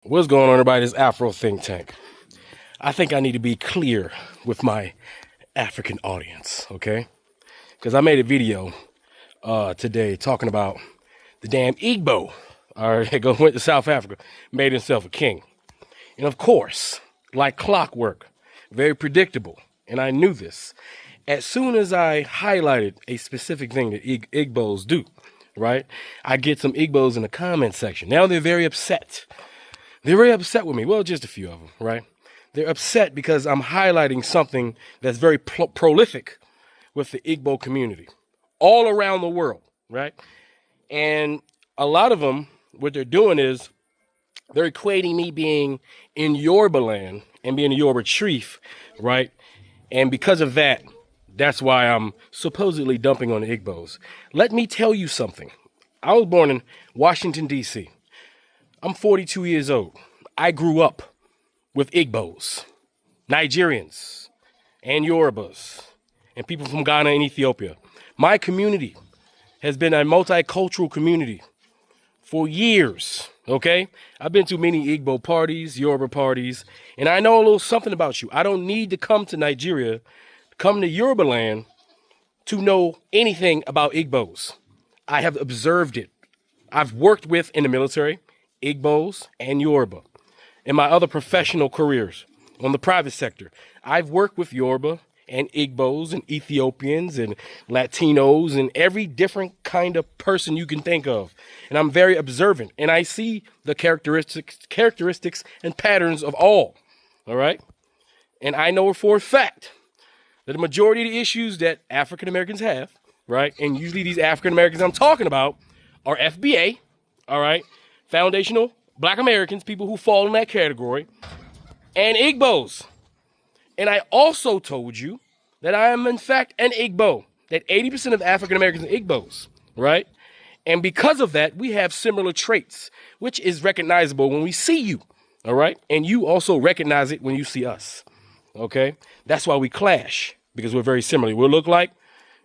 What's going on, everybody? This Afro think tank. I think I need to be clear with my African audience, okay? Because I made a video today talking about the damn Igbo, all right, went to South Africa, made himself a king. And of course, like clockwork, very predictable, and I knew this. As soon as I highlighted a specific thing that Igbos do, right, I get some Igbos in the comment section. Now they're very upset. They're very upset with me. Well, just a few of them, right? They're upset because I'm highlighting something that's very prolific with the Igbo community all around the world, right? And a lot of them, what they're doing is they're equating me being in Yoruba land and being a Yoruba chief, right? And because of that, that's why I'm supposedly dumping on the Igbos. Let me tell you something. I was born in Washington, D.C. I'm 42 years old. I grew up with Igbos, Nigerians, and Yorubas, and people from Ghana and Ethiopia. My community has been a multicultural community for years, okay? I've been to many Igbo parties, Yoruba parties, and I know a little something about you. I don't need to come to Nigeria, come to Yoruba land to know anything about Igbos. I have observed it. I've worked with, in the military, Igbos and Yoruba. In my other professional careers, on the private sector, I've worked with Yoruba and Igbos and Ethiopians and Latinos and every different kind of person you can think of. And I'm very observant, and I see the characteristics and patterns of all right? And I know for a fact that the majority of the issues that African Americans have, right, and usually these African Americans I'm talking about are FBA, all right, foundational Black Americans, people who fall in that category, and Igbos. And I also told you that I am, in fact, an Igbo, that 80% of African Americans are Igbos, right? And because of that, we have similar traits, which is recognizable when we see you, all right? And you also recognize it when you see us, okay? That's why we clash, because we're very similar. We look like,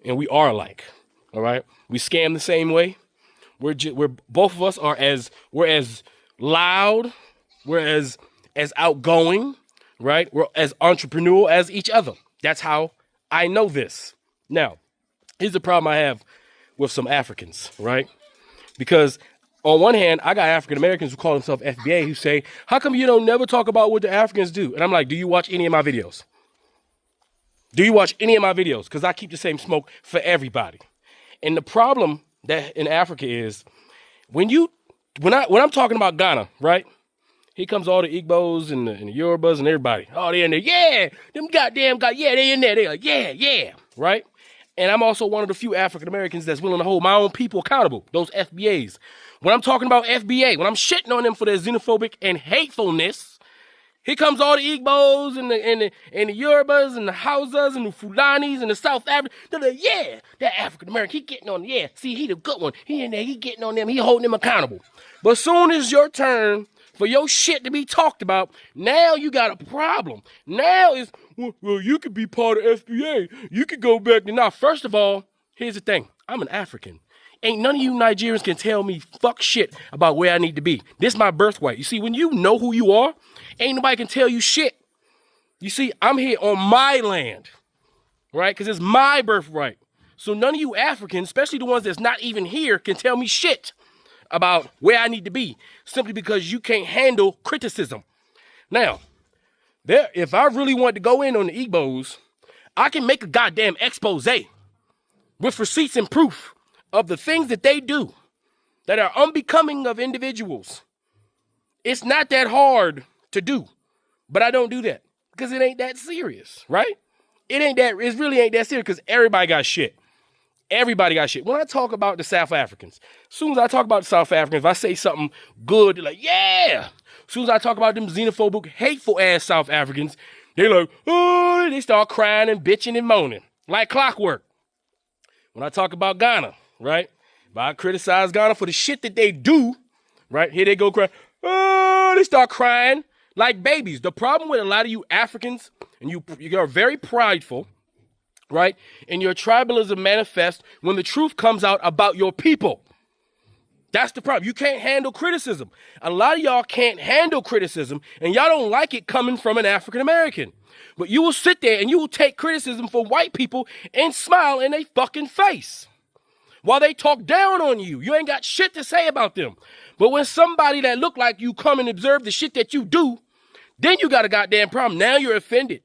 and we are alike, all right? We scam the same way. We're both of us are as loud, we're as outgoing, right? We're as entrepreneurial as each other. That's how I know this. Now, here's the problem I have with some Africans, right? Because on one hand, I got African Americans who call themselves FBA who say, how come you don't never talk about what the Africans do? And I'm like, do you watch any of my videos? Do you watch any of my videos? Because I keep the same smoke for everybody. And the problem that in Africa is when I'm talking about Ghana, right? Here comes all the Igbos and the Yorubas and everybody. Oh, they in there. Yeah, them goddamn guys. Yeah, they in there. They're like, yeah, right? And I'm also one of the few African Americans that's willing to hold my own people accountable, those FBAs. When I'm talking about FBA, when I'm shitting on them for their xenophobic and hatefulness, here comes all the Igbos and the Yorubas and the Hausas and the Fulanis and the South Africans. They're like, yeah, that African American, he getting on, yeah. See, he the good one. He in there, he getting on them, he holding them accountable. But soon as your turn for your shit to be talked about, now you got a problem. Now it's, well, you could be part of FBA. You could go back to now. First of all, here's the thing. I'm an African. Ain't none of you Nigerians can tell me fuck shit about where I need to be. This is my birthright. You see, when you know who you are, ain't nobody can tell you shit. You see, I'm here on my land, right? Because it's my birthright. So none of you Africans, especially the ones that's not even here, can tell me shit about where I need to be, simply because you can't handle criticism. Now, if I really want to go in on the Igbos, I can make a goddamn expose with receipts and proof of the things that they do that are unbecoming of individuals. It's not that hard to do, but I don't do that because it ain't that serious, right? It really ain't that serious because everybody got shit. Everybody got shit. When I talk about the South Africans, as soon as I talk about the South Africans, if I say something good, they're like, yeah. As soon as I talk about them xenophobic, hateful ass South Africans, they're like, oh, they start crying and bitching and moaning like clockwork. When I talk about Ghana, right? If I criticize Ghana for the shit that they do, right? Here they go crying. Oh, they start crying like babies. The problem with a lot of you Africans, and you are very prideful, right? And your tribalism manifests when the truth comes out about your people. That's the problem. You can't handle criticism. A lot of y'all can't handle criticism, and y'all don't like it coming from an African American. But you will sit there and you will take criticism from white people and smile in their fucking face while they talk down on you. You ain't got shit to say about them. But when somebody that look like you come and observe the shit that you do, then you got a goddamn problem. Now you're offended.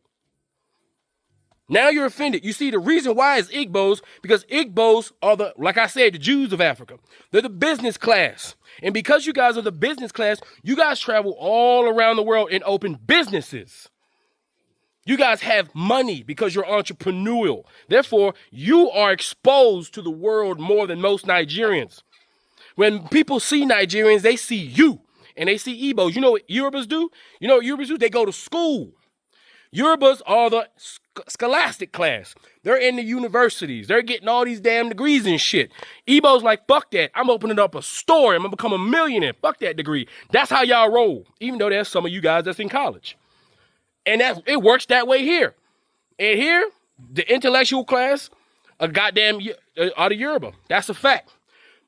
Now you're offended. You see, the reason why is Igbos, because Igbos are the, like I said, the Jews of Africa. They're the business class. And because you guys are the business class, you guys travel all around the world and open businesses. You guys have money because you're entrepreneurial. Therefore, you are exposed to the world more than most Nigerians. When people see Nigerians, they see you and they see Igbos. You know what Yorubas do? You know what Yorubas do? They go to school. Yorubas are the scholastic class. They're in the universities. They're getting all these damn degrees and shit. Igbo's like, fuck that. I'm opening up a store. I'm going to become a millionaire. Fuck that degree. That's how y'all roll. Even though there's some of you guys that's in college. And it works that way here. And here, the intellectual class are goddamn are the Yoruba. That's a fact.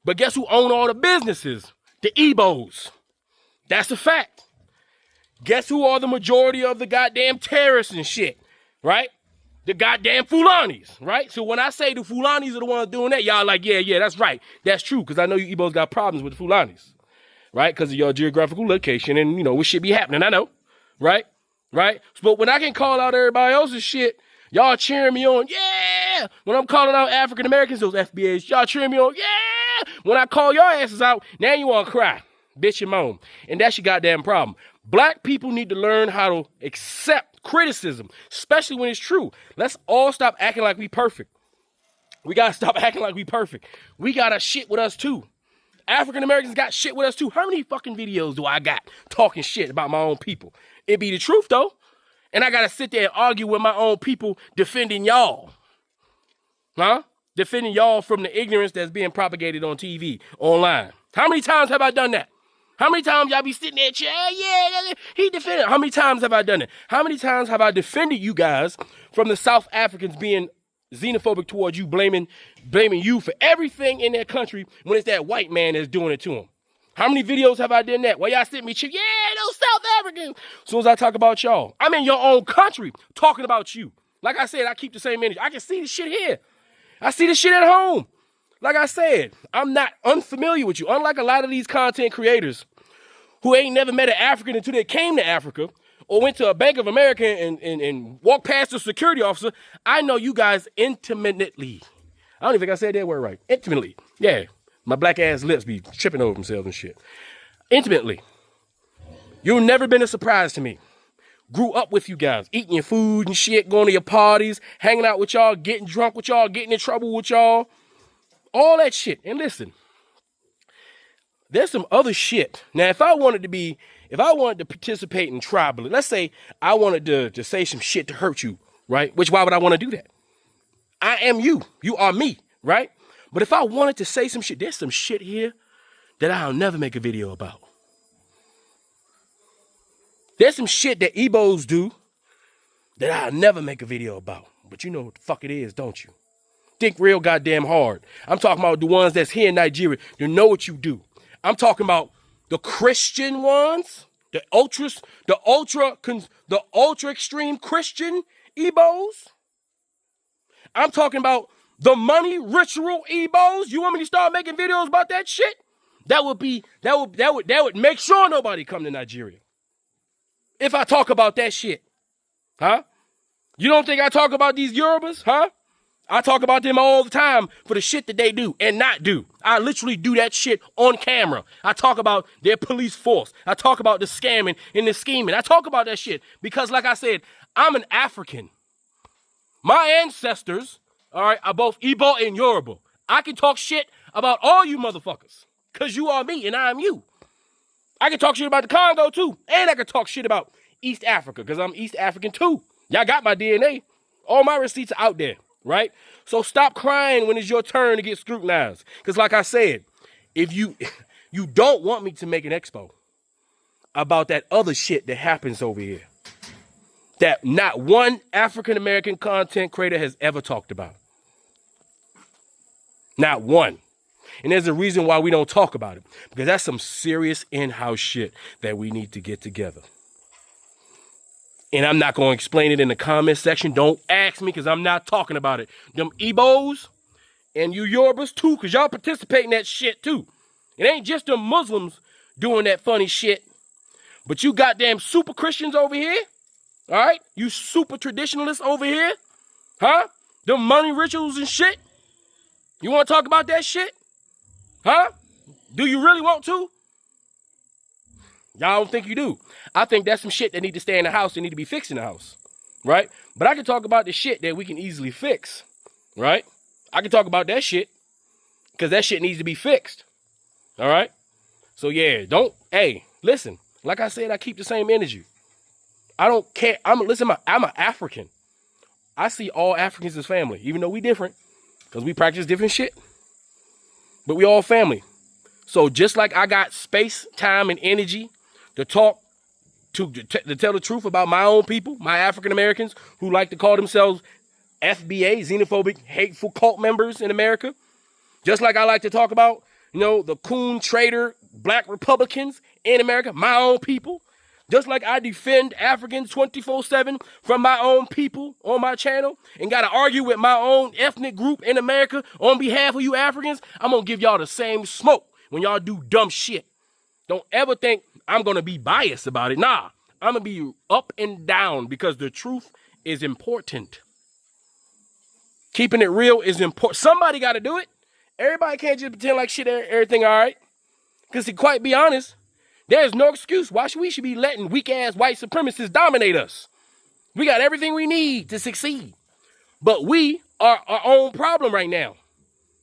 But guess who own all the businesses? The Igbos. That's a fact. Guess who are the majority of the goddamn terrorists and shit, right? The goddamn Fulanis, right? So when I say the Fulanis are the ones doing that, y'all like, yeah, that's right. That's true, because I know you Igbos got problems with the Fulanis, right? Because of your geographical location and, you know, what shit be happening, I know, right? Right? But when I can call out everybody else's shit, y'all cheering me on, yeah! When I'm calling out African Americans, those FBAs, y'all cheering me on, yeah! When I call your asses out, now you want to cry, bitch and moan. And that's your goddamn problem. Black people need to learn how to accept criticism, especially when it's true. Let's all stop acting like we perfect. We got to stop acting like we perfect. We got to shit with us too. African Americans got shit with us too. How many fucking videos do I got talking shit about my own people? It be the truth though. And I got to sit there and argue with my own people defending y'all. Huh? Defending y'all from the ignorance that's being propagated on TV, online. How many times have I done that? How many times y'all be sitting there, yeah, he defended. How many times have I done it? How many times have I defended you guys from the South Africans being xenophobic towards you, blaming you for everything in their country when it's that white man that's doing it to them? How many videos have I done that? Well, y'all sent me, yeah, those South Africans. As soon as I talk about y'all, I'm in your own country talking about you. Like I said, I keep the same energy. I can see the shit here. I see the shit at home. Like I said, I'm not unfamiliar with you. Unlike a lot of these content creators who ain't never met an African until they came to Africa or went to a Bank of America and walked past a security officer, I know you guys intimately. I don't even think I said that word right. Intimately. Yeah. My black ass lips be tripping over themselves and shit. Intimately. You've never been a surprise to me. Grew up with you guys, eating your food and shit, going to your parties, hanging out with y'all, getting drunk with y'all, getting in trouble with y'all. All that shit. And listen, there's some other shit. Now, if I wanted to participate in tribally, let's say I wanted to say some shit to hurt you, right? Why would I want to do that? I am you. You are me, right? But if I wanted to say some shit, there's some shit here that I'll never make a video about. There's some shit that Igbos do that I'll never make a video about. But you know what the fuck it is, don't you? Think real goddamn hard. I'm talking about the ones that's here in Nigeria. You know what you do. I'm talking about the Christian ones, the ultra extreme Christian Igbos. I'm talking about the money ritual Igbos. You want me to start making videos about that shit? That would make sure nobody come to Nigeria. If I talk about that shit. Huh? You don't think I talk about these Yorubas? Huh? I talk about them all the time for the shit that they do and not do. I literally do that shit on camera. I talk about their police force. I talk about the scamming and the scheming. I talk about that shit because, like I said, I'm an African. My ancestors, all right, are both Igbo and Yoruba. I can talk shit about all you motherfuckers because you are me and I'm you. I can talk shit about the Congo too. And I can talk shit about East Africa because I'm East African too. Y'all got my DNA. All my receipts are out there. Right? So stop crying when it's your turn to get scrutinized. Because like I said, if you don't want me to make an expo about that other shit that happens over here that not one African-American content creator has ever talked about. Not one. And there's a reason why we don't talk about it, because that's some serious in-house shit that we need to get together. And I'm not going to explain it in the comment section. Don't ask me, because I'm not talking about it. Them Igbos and you Yorubas too, because y'all participate in that shit too. It ain't just the Muslims doing that funny shit, but you goddamn super Christians over here, all right? You super traditionalists over here, huh? The money rituals and shit. You want to talk about that shit? Huh? Do you really want to? Y'all don't think you do. I think that's some shit that need to stay in the house and need to be fixed in the house, right? But I can talk about the shit that we can easily fix, right? I can talk about that shit because that shit needs to be fixed, all right? So yeah, hey, listen, like I said, I keep the same energy. I don't care. I'm an African. I see all Africans as family, even though we different because we practice different shit, but we all family. So just like I got space, time, and energy to talk, to tell the truth about my own people, my African Americans who like to call themselves FBA, xenophobic, hateful cult members in America. Just like I like to talk about, the coon traitor black Republicans in America, my own people. Just like I defend Africans 24/7 from my own people on my channel and got to argue with my own ethnic group in America on behalf of you Africans, I'm going to give y'all the same smoke when y'all do dumb shit. Don't ever think I'm going to be biased about it. Nah, I'm going to be up and down because the truth is important. Keeping it real is important. Somebody got to do it. Everybody can't just pretend like shit, everything all right. Because to quite be honest, there's no excuse why we should be letting weak-ass white supremacists dominate us. We got everything we need to succeed. But we are our own problem right now.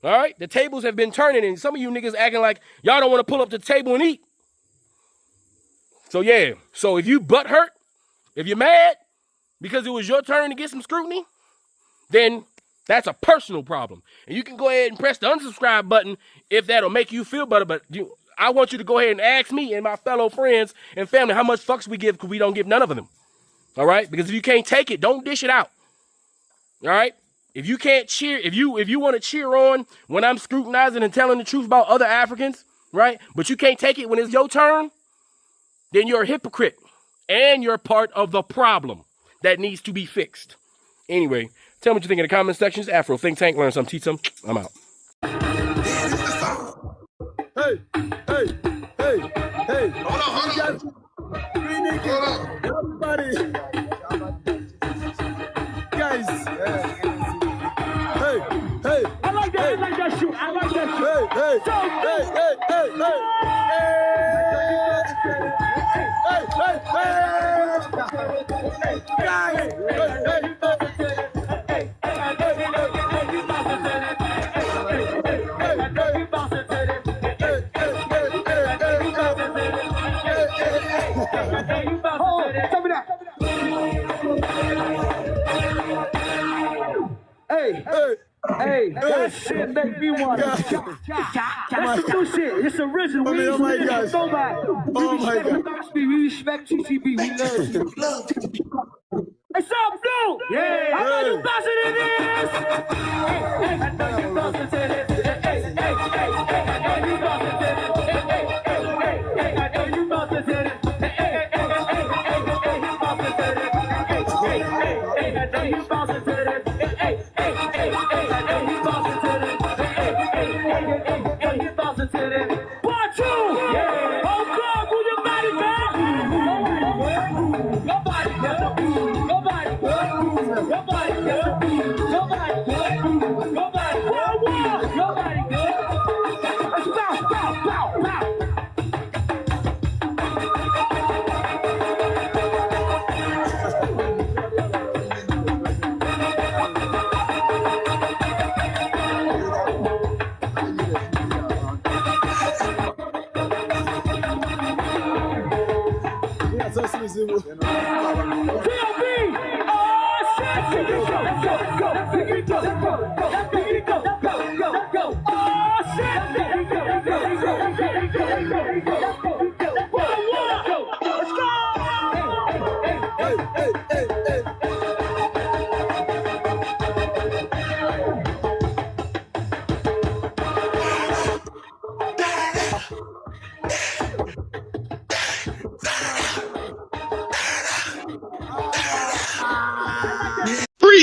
All right? The tables have been turning, and some of you niggas acting like y'all don't want to pull up to the table and eat. So, yeah. So, if you butt hurt, if you're mad because it was your turn to get some scrutiny, then that's a personal problem. And you can go ahead and press the unsubscribe button if that'll make you feel better. But I want you to go ahead and ask me and my fellow friends and family how much fucks we give, because we don't give none of them. All right? Because if you can't take it, don't dish it out. All right? If you can't cheer, if you want to cheer on when I'm scrutinizing and telling the truth about other Africans, right? But you can't take it when it's your turn, then you're a hypocrite. And you're part of the problem that needs to be fixed. Anyway, tell me what you think in the comment sections. Afro Think Tank, learn something, teach some. I'm out. Hey, hold on. Everybody. Guys. Hey. I like that shoot. Hey, that shit make me want to that's some new shit. It's original. We respect nobody. Oh my God. We respect TTB. We love you. It's up, Blue. Yeah. I know you bouncing in this. I know you bouncing in this. I know you bouncing in this. I know you bouncing in this.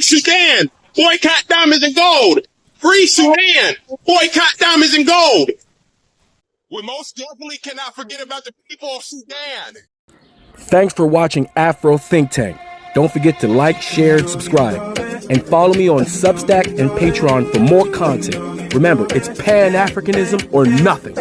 Sudan, boycott diamonds and gold. Free Sudan, boycott diamonds and gold. We most definitely cannot forget about the people of Sudan. Thanks for watching Afro Think Tank. Don't forget to like, share, and subscribe. And follow me on Substack and Patreon for more content. Remember, it's Pan-Africanism or nothing.